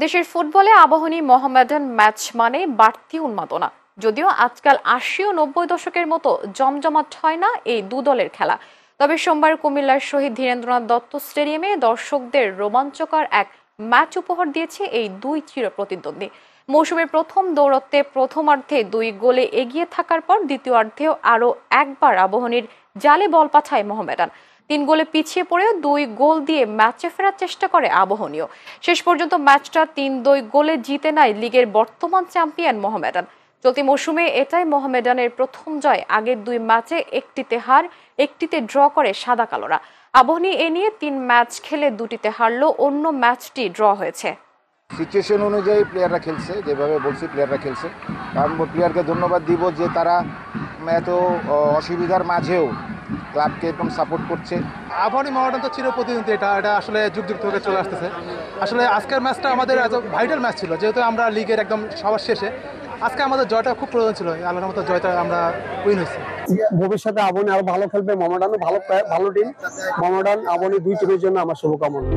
দেশের ফুটবলে আবাহনী মোহামেডান ম্যাচ মানে বাড়তি উন্মাদনা। যদিও আজকাল ৮০ ও ৯০ দশকের মতো জমজমাট হয় না এই দু দলের খেলা, তবে সোমবার কুমিল্লার শহীদ ধীরেন্দ্রনাথ দত্ত স্টেডিয়ামে দর্শকদের রোমাঞ্চকর এক ম্যাচ উপহার দিয়েছে এই দুই চিরপ্রতিদ্বন্দ্বী। মৌসুমের প্রথম দৌড়ত্বে প্রথমার্ধে ২ গোলে এগিয়ে থাকার পর দ্বিতীয়ার্ধেও আরও একবার আবাহনীর জালে বল পাঠায় মোহামেডান। ৩ গোলে পিছিয়ে পড়েও ২ গোল দিয়ে ম্যাচে ফেরার চেষ্টা করে আবাহনীও। শেষ পর্যন্ত ম্যাচটা ৩-২ গোলে জিতে নেয় লিগের বর্তমান চ্যাম্পিয়ন মোহামেডান। চলতি মৌসুমে এটাই মোহামেডানের প্রথম জয়। আগের ২ ম্যাচে একটিতে হার, একটিতে ড্র করে সাদা কালোরা। আবাহনী এ নিয়ে ৩ ম্যাচ খেলে ২টিতে হারলো, অন্য ম্যাচটি ড্র হয়েছে। সিচুয়েশন অনুযায়ী প্লেয়াররা খেলছে, যেভাবে বলছি প্লেয়াররা খেলছে। কারণ প্লেয়ারকে ধন্যবাদ দিব যে তারা এত অসুবিধার মাঝেও ক্লাবকে একদম সাপোর্ট করছে। আবাহনী মোহামেডান তো চিরপ্রতিদ্বন্দ্বী, এটা আসলে যুগ যুগ থেকে চলে আসতেছে। আসলে আজকের ম্যাচটা আমাদের ভাইটাল ম্যাচ ছিল, যেহেতু আমরা লিগের একদম সবার শেষে। আজকে আমাদের জয়টা খুব প্রয়োজন ছিল, আল্লাহর মতো জয়টা আমরা উইন হয়েছি। ভবিষ্যতে আবাহনী আরো ভালো খেলবে, মোহামেডানও ভালো টিম। মোহামেডান আবাহনী দুই টিমের জন্য আমার শুভকামনা।